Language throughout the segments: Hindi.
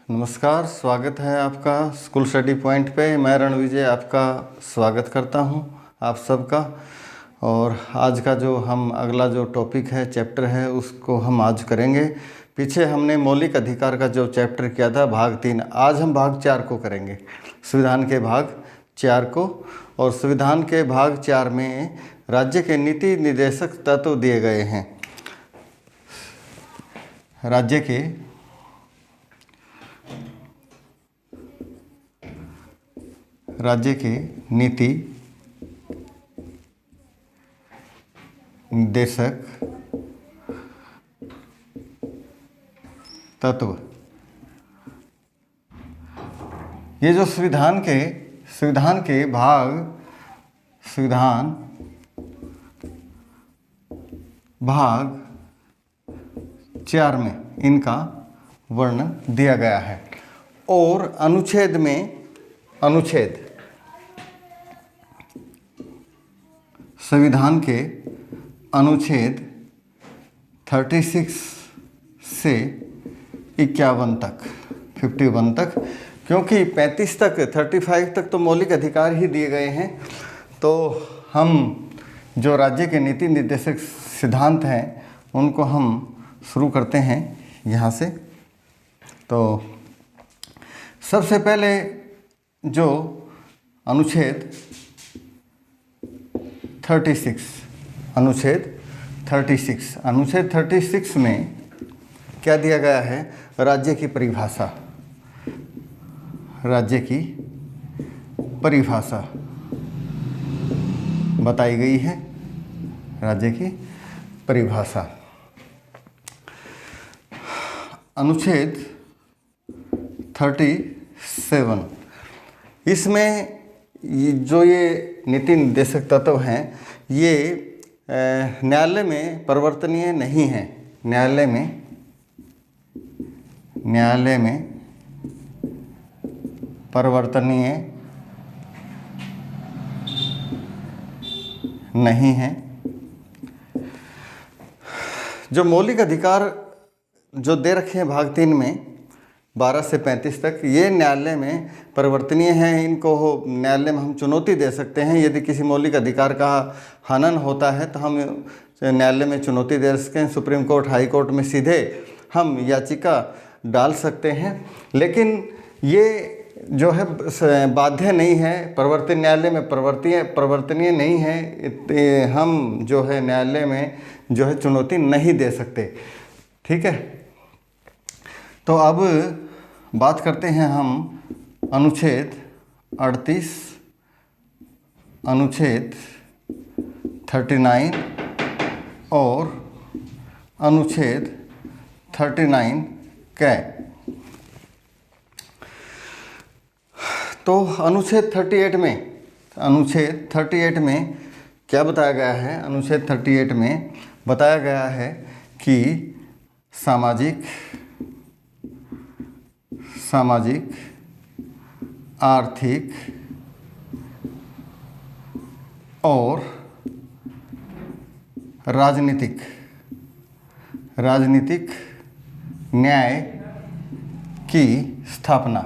नमस्कार, स्वागत है आपका स्कूल स्टडी पॉइंट पे। मैं रणविजय आपका स्वागत करता हूं आप सबका। और आज का जो हम अगला जो टॉपिक है, चैप्टर है, उसको हम आज करेंगे। पीछे हमने मौलिक अधिकार का जो चैप्टर किया था भाग 3, आज हम भाग 4 को करेंगे, संविधान के भाग 4 को। और संविधान के भाग 4 में राज्य के नीति निर्देशक तत्व दिए गए हैं। राज्य के नीति निर्देशक तत्व, ये जो संविधान के भाग 4 में इनका वर्णन दिया गया है। और अनुच्छेद संविधान के अनुच्छेद 36 से 51 तक, 51 तक, क्योंकि 35 तक, 35 तक तो मौलिक अधिकार ही दिए गए हैं। तो हम जो राज्य के नीति निर्देशक सिद्धांत हैं उनको हम शुरू करते हैं यहाँ से। तो सबसे पहले जो अनुच्छेद 36 में क्या दिया गया है? राज्य की परिभाषा बताई गई है। राज्य की परिभाषा, अनुच्छेद 37, इसमें ये नीति निर्देशक तत्व हैं, ये न्यायालय में परिवर्तनीय नहीं है। न्यायालय में परिवर्तनीय नहीं है। जो मौलिक अधिकार जो दे रखे हैं भाग 3 में 12 से 35 तक, ये न्यायालय में परिवर्तनीय हैं। इनको न्यायालय में हम चुनौती दे सकते हैं। यदि किसी मौलिक अधिकार का हनन होता है तो हम न्यायालय में चुनौती दे सकते हैं। सुप्रीम कोर्ट, हाई कोर्ट में सीधे हम याचिका डाल सकते हैं। लेकिन ये जो है बाध्य नहीं है, परिवर्तन न्यायालय में परिवर्तनीय नहीं है। हम जो है न्यायालय में जो है चुनौती नहीं दे सकते। ठीक है, तो अब बात करते हैं हम अनुच्छेद 38, अनुच्छेद 39 और अनुच्छेद 39 कै। तो अनुच्छेद 38 में क्या बताया गया है? अनुच्छेद 38 में बताया गया है कि सामाजिक, आर्थिक और राजनीतिक न्याय की स्थापना,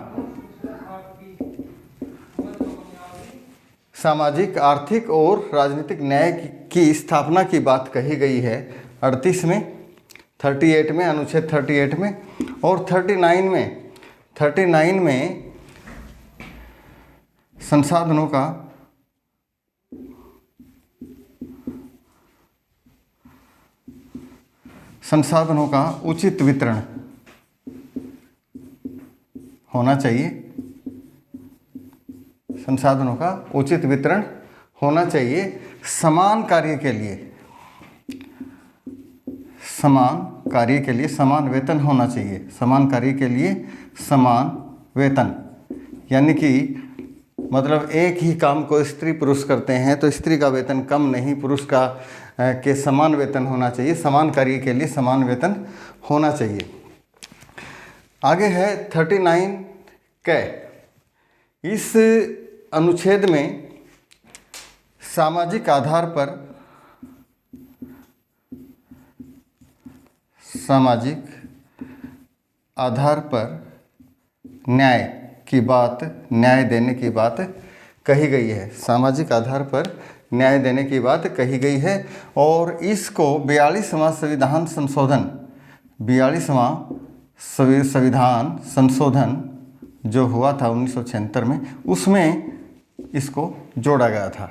सामाजिक, आर्थिक और राजनीतिक न्याय की स्थापना की बात कही गई है 38 में, 38 में, अनुच्छेद 38 में। और 39 में संसाधनों का उचित वितरण होना चाहिए। संसाधनों का उचित वितरण होना चाहिए। समान कार्य के लिए समान वेतन होना चाहिए। समान कार्य के लिए समान वेतन, यानी कि मतलब एक ही काम को स्त्री पुरुष करते हैं तो स्त्री का वेतन कम नहीं, पुरुष का के समान वेतन होना चाहिए। समान कार्य के लिए समान वेतन होना चाहिए। आगे है 39 कै। इस अनुच्छेद में सामाजिक आधार पर न्याय की बात, न्याय देने की बात कही गई है। सामाजिक आधार पर न्याय देने की बात कही गई है। और इसको 42वां संविधान संशोधन, 42वां संविधान संशोधन जो हुआ था 1976 में, उसमें इसको जोड़ा गया था।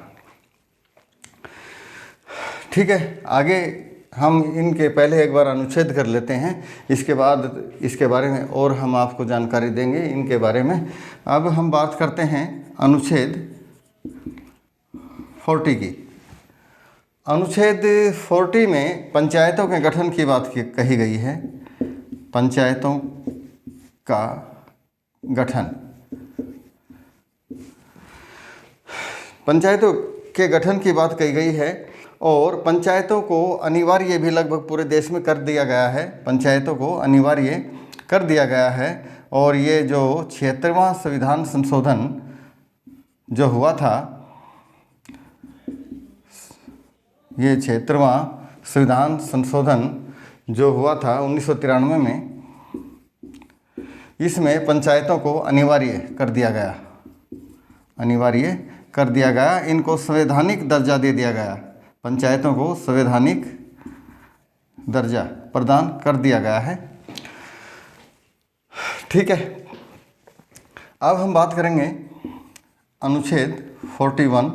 ठीक है, आगे हम इनके पहले एक बार अनुच्छेद कर लेते हैं, इसके बाद इसके बारे में और हम आपको जानकारी देंगे इनके बारे में। अब हम बात करते हैं अनुच्छेद 40 की। अनुच्छेद 40 में पंचायतों के गठन की बात कही गई है। पंचायतों का गठन, पंचायतों के गठन की बात कही गई है। और पंचायतों को अनिवार्य भी लगभग पूरे देश में कर दिया गया है। पंचायतों को अनिवार्य कर दिया गया है। और ये जो 76वां संविधान संशोधन जो हुआ था, ये 76वां संविधान संशोधन जो हुआ था 1993 में, इसमें पंचायतों को अनिवार्य कर दिया गया, अनिवार्य कर दिया गया। इनको संवैधानिक दर्जा दे दिया गया। पंचायतों को संवैधानिक दर्जा प्रदान कर दिया गया है। ठीक है, अब हम बात करेंगे अनुच्छेद 41,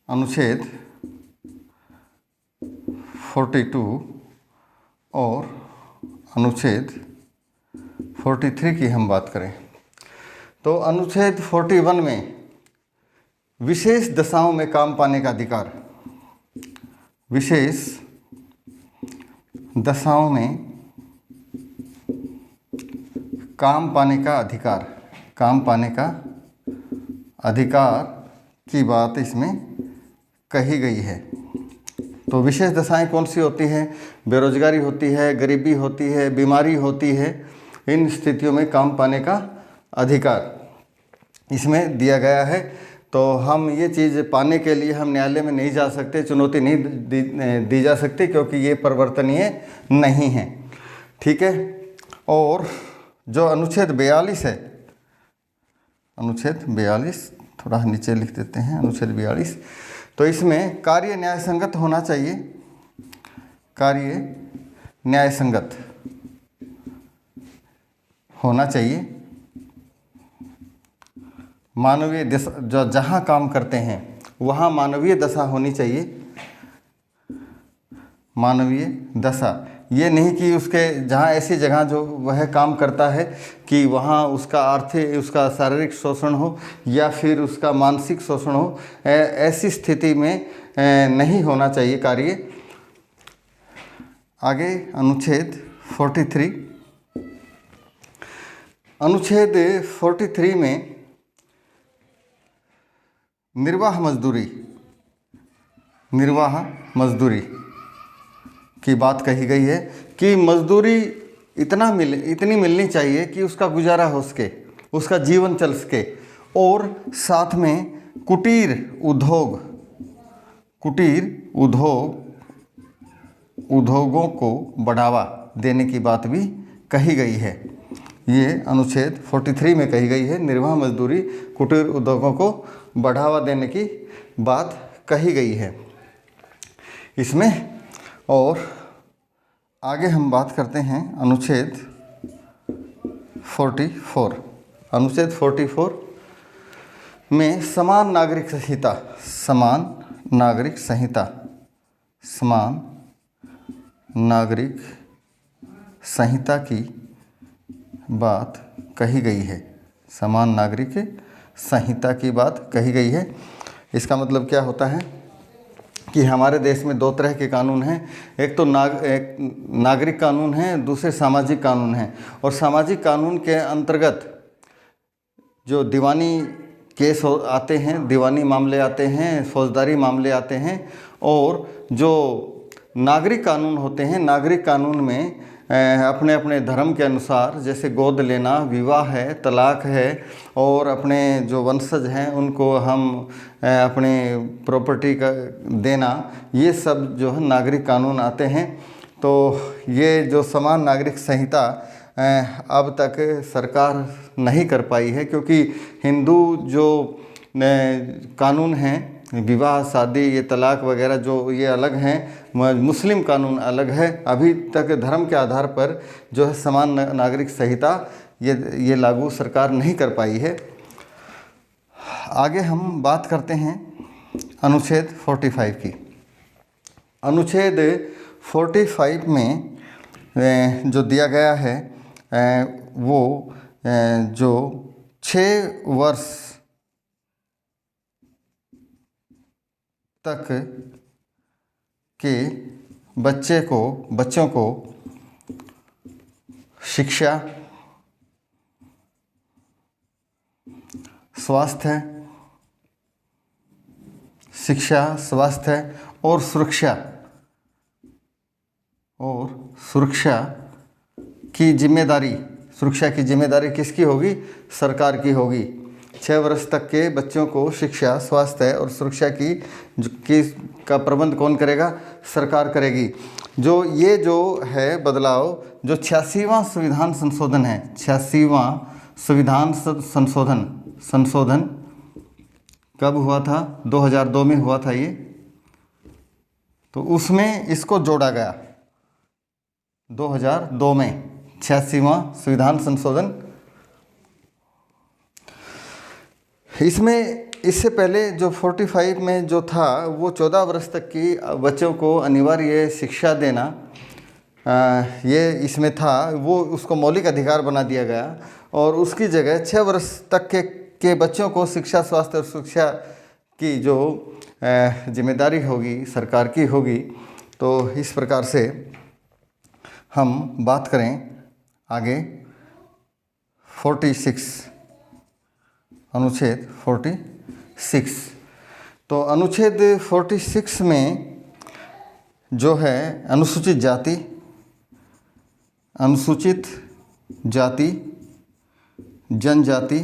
अनुच्छेद 42 और अनुच्छेद 43 की हम बात करें तो अनुच्छेद 41 में विशेष दशाओं में काम पाने का अधिकार, विशेष दशाओं में काम पाने का अधिकार, काम पाने का अधिकार की बात इसमें कही गई है। तो विशेष दशाएं कौन सी होती हैं? बेरोजगारी होती है, गरीबी होती है, बीमारी होती है। इन स्थितियों में काम पाने का अधिकार इसमें दिया गया है। तो हम ये चीज़ पाने के लिए हम न्यायालय में नहीं जा सकते, चुनौती नहीं दी जा सकती, क्योंकि ये परिवर्तनीय नहीं है। ठीक है, और जो अनुच्छेद 42 है, अनुच्छेद 42 थोड़ा नीचे लिख देते हैं, अनुच्छेद 42, तो इसमें कार्य न्याय संगत होना चाहिए, कार्य न्याय संगत होना चाहिए। मानवीय दशा, जो जहाँ काम करते हैं वहाँ मानवीय दशा होनी चाहिए, मानवीय दशा। ये नहीं कि उसके जहाँ ऐसी जगह जो वह काम करता है कि वहाँ उसका आर्थिक, उसका शारीरिक शोषण हो या फिर उसका मानसिक शोषण हो, ऐसी स्थिति में नहीं होना चाहिए कार्य। आगे अनुच्छेद 43, अनुच्छेद 43 में निर्वाह मजदूरी, निर्वाह मजदूरी की बात कही गई है कि मजदूरी इतनी मिलनी चाहिए कि उसका गुजारा हो सके, उसका जीवन चल सके। और साथ में कुटीर उद्योगों को बढ़ावा देने की बात भी कही गई है। ये अनुच्छेद 43 में कही गई है, निर्वाह मजदूरी, कुटीर उद्योगों को बढ़ावा देने की बात कही गई है इसमें। और आगे हम बात करते हैं अनुच्छेद 44। अनुच्छेद 44 में समान नागरिक संहिता, समान नागरिक संहिता, समान नागरिक संहिता की बात कही गई है, समान नागरिक संहिता की बात कही गई है। इसका मतलब क्या होता है कि हमारे देश में दो तरह के कानून हैं, एक तो नागरिक कानून है, दूसरे सामाजिक कानून हैं। और सामाजिक कानून के अंतर्गत जो दीवानी केस आते हैं, दीवानी मामले आते हैं, फौजदारी मामले आते हैं। और जो नागरिक कानून होते हैं, नागरिक कानून में अपने अपने धर्म के अनुसार, जैसे गोद लेना, विवाह है, तलाक है, और अपने जो वंशज हैं उनको हम अपने प्रॉपर्टी का देना, ये सब जो है नागरिक कानून आते हैं। तो ये जो समान नागरिक संहिता अब तक सरकार नहीं कर पाई है, क्योंकि हिंदू जो कानून हैं, विवाह शादी, ये तलाक वगैरह जो ये अलग हैं, मुस्लिम कानून अलग है। अभी तक धर्म के आधार पर जो है समान नागरिक संहिता ये लागू सरकार नहीं कर पाई है। आगे हम बात करते हैं अनुच्छेद 45 की। अनुच्छेद 45 में जो दिया गया है वो जो 6 वर्ष तक के बच्चों को शिक्षा, स्वास्थ्य और सुरक्षा की जिम्मेदारी किसकी होगी? सरकार की होगी। 6 वर्ष तक के बच्चों को शिक्षा, स्वास्थ्य और सुरक्षा का प्रबंध कौन करेगा? सरकार करेगी। जो है बदलाव, जो 86वां संविधान संशोधन है, 86वां संविधान संशोधन कब हुआ था? 2002 में हुआ था ये। तो उसमें इसको जोड़ा गया 2002 में 86वां संविधान संशोधन। इससे पहले जो 45 में जो था वो 14 वर्ष तक की बच्चों को अनिवार्य शिक्षा देना, ये इसमें था, वो उसको मौलिक अधिकार बना दिया गया। और उसकी जगह 6 वर्ष तक के बच्चों को शिक्षा, स्वास्थ्य और सुरक्षा की जो जिम्मेदारी होगी सरकार की होगी। तो इस प्रकार से हम बात करें आगे 46, अनुच्छेद 46। तो अनुच्छेद 46 में जो है अनुसूचित जाति, जनजाति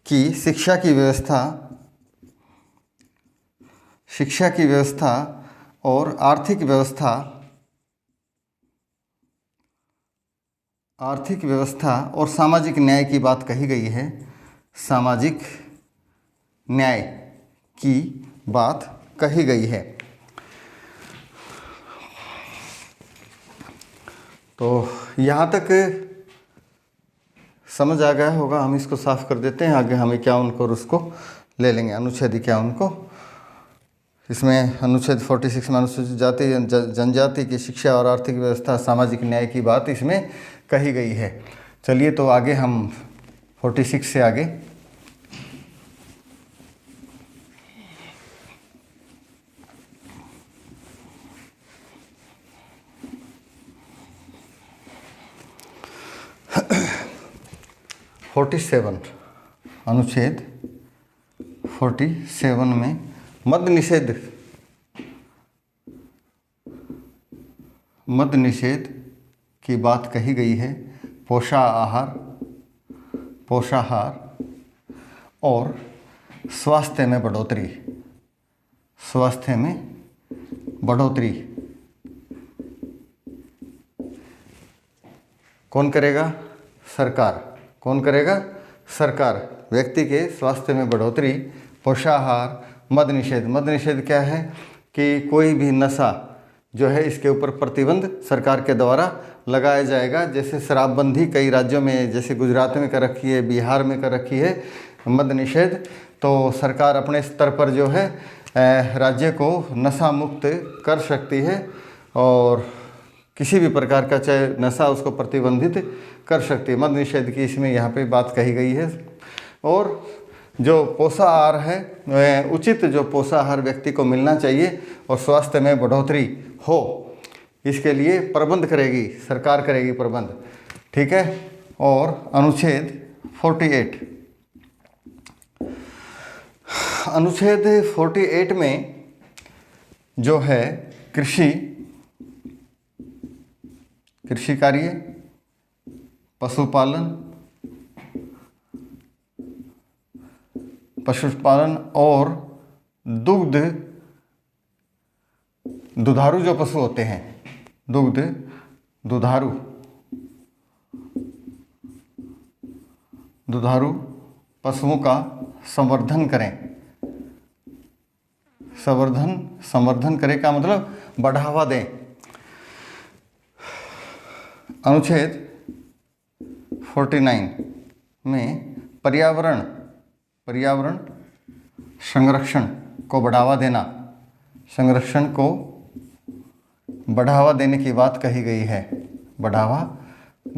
की शिक्षा की व्यवस्था और आर्थिक व्यवस्था और सामाजिक न्याय की बात कही गई है। सामाजिक न्याय की बात कही गई है। तो यहाँ तक समझ आ गया होगा। हम इसको साफ कर देते हैं, आगे हम 51 को और उसको ले लेंगे। अनुच्छेद 51 को, इसमें अनुच्छेद 46 में अनुसूचित जाति जनजाति की शिक्षा और आर्थिक व्यवस्था, सामाजिक न्याय की बात इसमें कही गई है। चलिए तो आगे हम 46 से आगे अनुच्छेद 47 में मद्य निषेध की बात कही गई है। पोषाहार और स्वास्थ्य में बढ़ोतरी कौन करेगा? सरकार। कौन करेगा? सरकार। व्यक्ति के स्वास्थ्य में बढ़ोतरी, पोषाहार, मद्य निषेध क्या है कि कोई भी नशा जो है इसके ऊपर प्रतिबंध सरकार के द्वारा लगाया जाएगा। जैसे शराबबंदी कई राज्यों में, जैसे गुजरात में कर रखी है, बिहार में कर रखी है मद्य निषेध, तो सरकार अपने स्तर पर जो है राज्य को नशा मुक्त कर सकती है और किसी भी प्रकार का चाहे नशा उसको प्रतिबंधित कर सकती है। मद्य निषेध की इसमें यहाँ पे बात कही गई है। और जो पोषाहार है, उचित जो पोषाहार व्यक्ति को मिलना चाहिए और स्वास्थ्य में बढ़ोतरी हो, इसके लिए प्रबंध करेगी सरकार, करेगी प्रबंध। ठीक है। और अनुच्छेद 48 में जो है कृषि कार्य, पशुपालन और दुधारू जो पशु होते हैं, दुधारू पशुओं का संवर्धन करें। संवर्धन करें का मतलब बढ़ावा दें। अनुच्छेद 49 में पर्यावरण संरक्षण को बढ़ावा देना, संरक्षण को बढ़ावा देने की बात कही गई है। बढ़ावा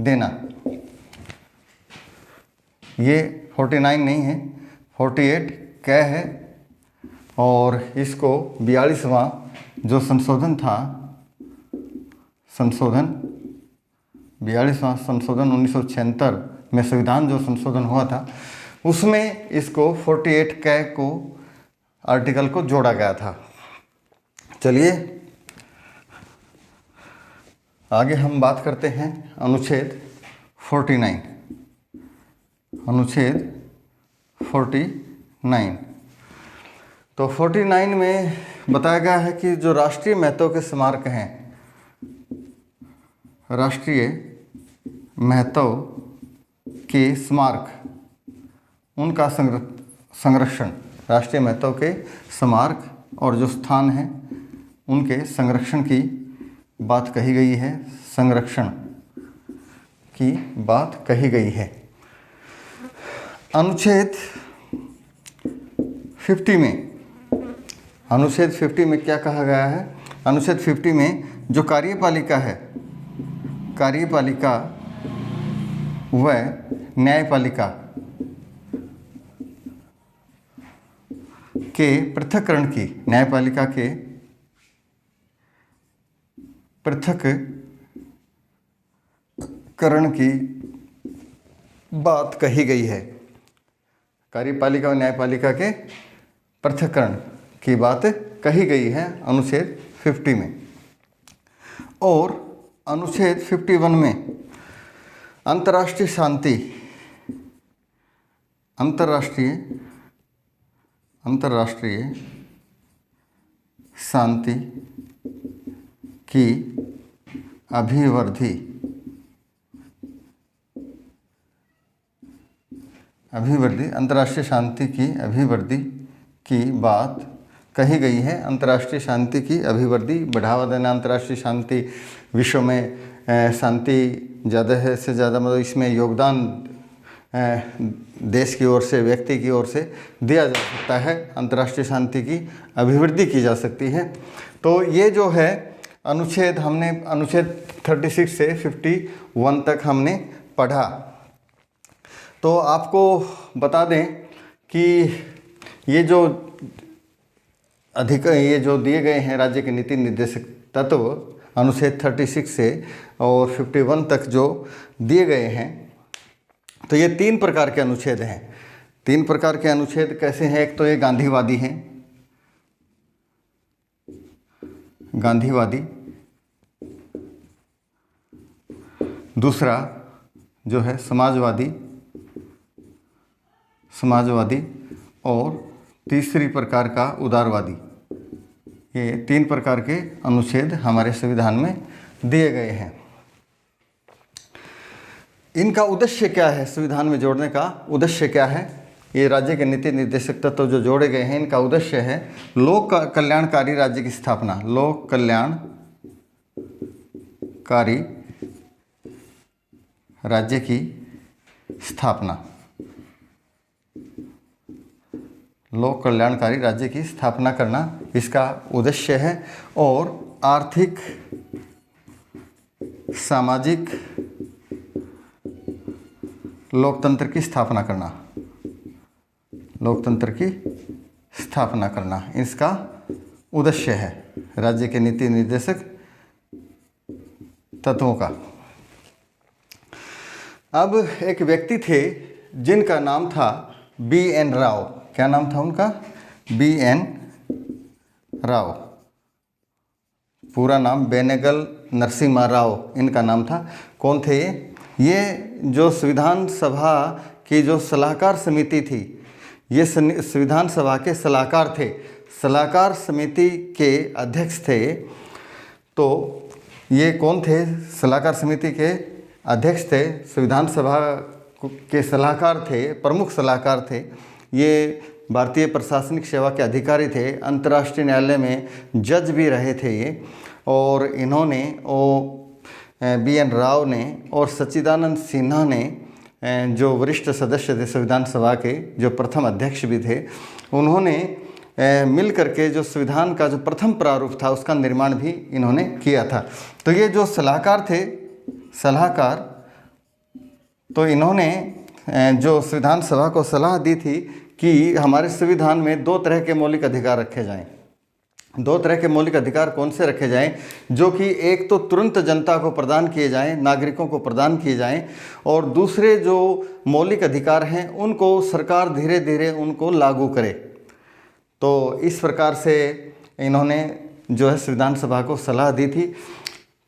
देना, ये 49 नहीं है, 48 कै है। और इसको 42वां जो संशोधन था, 42वां संशोधन 1976 में संविधान जो संशोधन हुआ था, उसमें इसको 48 कै को आर्टिकल को जोड़ा गया था। चलिए आगे हम बात करते हैं अनुच्छेद 49। अनुच्छेद 49, तो 49 में बताया गया है कि जो राष्ट्रीय महत्व के स्मारक हैं, राष्ट्रीय महत्व के स्मारक, उनका संरक्षण, राष्ट्रीय महत्व के स्मारक और जो स्थान हैं उनके संरक्षण की बात कही गई है। संरक्षण की बात कही गई है। अनुच्छेद 50 में क्या कहा गया है? अनुच्छेद 50 में जो कार्यपालिका है, कार्यपालिका व न्यायपालिका के पृथक्करण की, न्यायपालिका के पृथक्करण की बात कही गई है। कार्यपालिका और न्यायपालिका के पृथक्करण की बात कही गई है अनुच्छेद 50 में। और अनुच्छेद 51 में अंतर्राष्ट्रीय शांति, अंतर्राष्ट्रीय शांति की अभिवृद्धि अंतर्राष्ट्रीय शांति की अभिवृद्धि की बात कही गई है। अंतर्राष्ट्रीय शांति की अभिवृद्धि, बढ़ावा देना, अंतर्राष्ट्रीय शांति, विश्व में शांति ज़्यादा से ज़्यादा, मतलब इसमें योगदान देश की ओर से, व्यक्ति की ओर से दिया जा सकता है। अंतर्राष्ट्रीय शांति की अभिवृद्धि की जा सकती है। तो ये जो है अनुच्छेद, हमने अनुच्छेद 36 से 51 तक हमने पढ़ा। तो आपको बता दें कि ये जो दिए गए हैं राज्य के नीति निर्देशक तत्व अनुच्छेद 36 से और 51 तक जो दिए गए हैं, तो ये 3 प्रकार के अनुच्छेद हैं। 3 प्रकार के अनुच्छेद कैसे हैं? एक तो ये गांधीवादी हैं, गांधीवादी। दूसरा जो है समाजवादी, और तीसरी प्रकार का उदारवादी। ये 3 प्रकार के अनुच्छेद हमारे संविधान में दिए गए हैं। इनका उद्देश्य क्या है? संविधान में जोड़ने का उद्देश्य क्या है? ये राज्य के नीति निर्देशक तत्व जो जोड़े गए हैं, इनका उद्देश्य है लोक कल्याणकारी राज्य की स्थापना, लोक कल्याणकारी राज्य की स्थापना, लोक कल्याणकारी राज्य की स्थापना करना इसका उद्देश्य है। और आर्थिक, सामाजिक लोकतंत्र की स्थापना करना, लोकतंत्र की स्थापना करना इसका उद्देश्य है राज्य के नीति निर्देशक तत्वों का। अब एक व्यक्ति थे जिनका नाम था B.N. राव। क्या नाम था उनका? B.N. राव। पूरा नाम बेनेगल नरसिम्हा राव इनका नाम था। कौन थे ये? ये जो संविधान सभा की जो सलाहकार समिति थी, ये संविधान सभा के सलाहकार थे। सलाहकार समिति के अध्यक्ष थे तो ये कौन थे? सलाहकार समिति के अध्यक्ष थे, संविधान सभा के सलाहकार थे, प्रमुख सलाहकार थे। ये भारतीय प्रशासनिक सेवा के अधिकारी थे, अंतर्राष्ट्रीय न्यायालय में जज भी रहे थे ये। और इन्होंने BN राव ने और सच्चिदानंद सिन्हा ने, जो वरिष्ठ सदस्य थे संविधान सभा के, जो प्रथम अध्यक्ष भी थे, उन्होंने मिल करके जो संविधान का जो प्रथम प्रारूप था उसका निर्माण भी इन्होंने किया था। तो ये जो सलाहकार थे, तो इन्होंने जो संविधान सभा को सलाह दी थी कि हमारे संविधान में 2 तरह के मौलिक अधिकार रखे जाएं। 2 तरह के मौलिक अधिकार कौन से रखे जाएं? जो कि एक तो तुरंत जनता को प्रदान किए जाएं, नागरिकों को प्रदान किए जाएं, और दूसरे जो मौलिक अधिकार हैं उनको सरकार धीरे धीरे उनको लागू करे। तो इस प्रकार से इन्होंने जो है संविधान सभा को सलाह दी थी।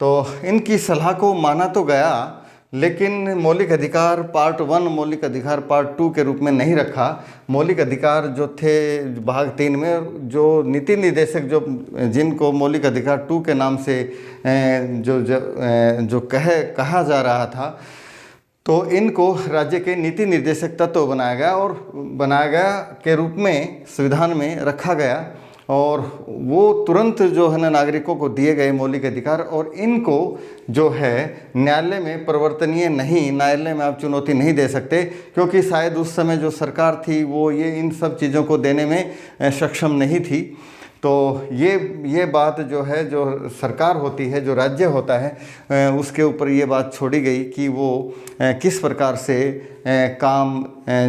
तो इनकी सलाह को माना तो गया, लेकिन मौलिक अधिकार पार्ट 1 मौलिक अधिकार पार्ट 2 के रूप में नहीं रखा। मौलिक अधिकार जो थे भाग 3 में, जो नीति निर्देशक जिनको मौलिक अधिकार 2 के नाम से जो कहा जा रहा था, तो इनको राज्य के नीति निर्देशक तत्व बनाया गया और बनाया गया के रूप में संविधान में रखा गया। और वो तुरंत जो है ना नागरिकों को दिए गए मौलिक अधिकार, और इनको जो है न्यायालय में परिवर्तनीय नहीं, न्यायालय में आप चुनौती नहीं दे सकते, क्योंकि शायद उस समय जो सरकार थी वो ये इन सब चीज़ों को देने में सक्षम नहीं थी। तो ये बात जो है, जो सरकार होती है, जो राज्य होता है, उसके ऊपर ये बात छोड़ी गई कि वो किस प्रकार से काम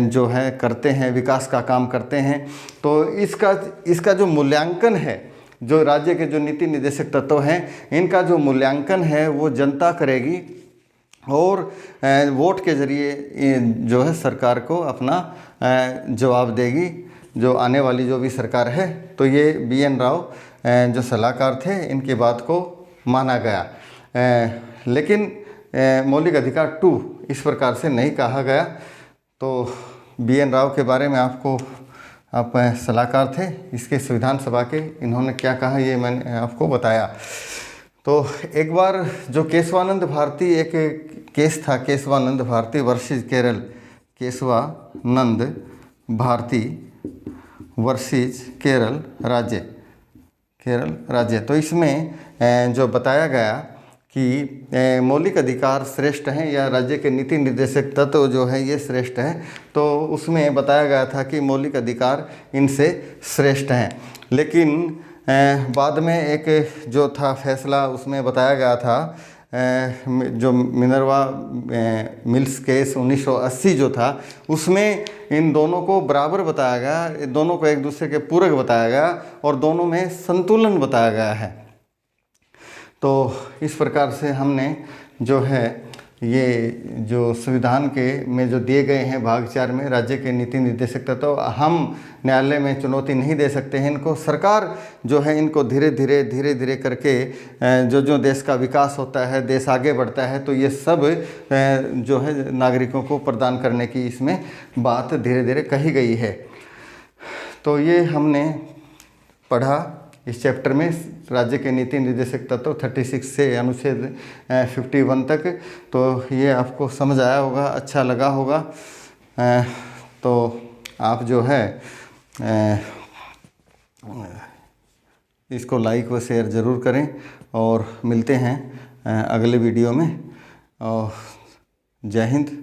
जो है करते हैं, विकास का काम करते हैं। तो इसका जो मूल्यांकन है, जो राज्य के जो नीति निर्देशक तत्व हैं, इनका जो मूल्यांकन है वो जनता करेगी और वोट के ज़रिए जो है सरकार को अपना जवाब देगी, जो आने वाली जो भी सरकार है। तो ये BN राव जो सलाहकार थे, इनकी बात को माना गया। लेकिन मौलिक अधिकार 2 इस प्रकार से नहीं कहा गया। तो BN राव के बारे में आप सलाहकार थे इसके संविधान सभा के, इन्होंने क्या कहा ये मैंने आपको बताया। तो एक बार जो केशवानंद भारती, एक केस था केशवानंद भारती वर्सेस केरल, केशवानंद भारती वर्सेस केरल राज्य। तो इसमें जो बताया गया कि मौलिक अधिकार श्रेष्ठ हैं या राज्य के नीति निर्देशक तत्व जो है ये श्रेष्ठ है, तो उसमें बताया गया था कि मौलिक अधिकार इनसे श्रेष्ठ हैं। लेकिन बाद में एक जो था फैसला, उसमें बताया गया था जो मिनर्वा मिल्स केस 1980 जो था, उसमें इन दोनों को बराबर बताया गया, दोनों को एक दूसरे के पूरक बताया गया और दोनों में संतुलन बताया गया है। तो इस प्रकार से हमने जो है ये जो संविधान के में जो दिए गए हैं भाग 4 में राज्य के नीति निर्देशक तत्व, तो हम न्यायालय में चुनौती नहीं दे सकते हैं इनको। सरकार जो है इनको धीरे धीरे करके जो देश का विकास होता है, देश आगे बढ़ता है, तो ये सब जो है नागरिकों को प्रदान करने की इसमें बात धीरे धीरे कही गई है। तो ये हमने पढ़ा इस चैप्टर में राज्य के नीति निर्देशक तत्व 36 से अनुच्छेद 51 तक। तो ये आपको समझ आया होगा, अच्छा लगा होगा। तो आप जो है इसको लाइक व शेयर ज़रूर करें और मिलते हैं अगले वीडियो में। और जय हिंद।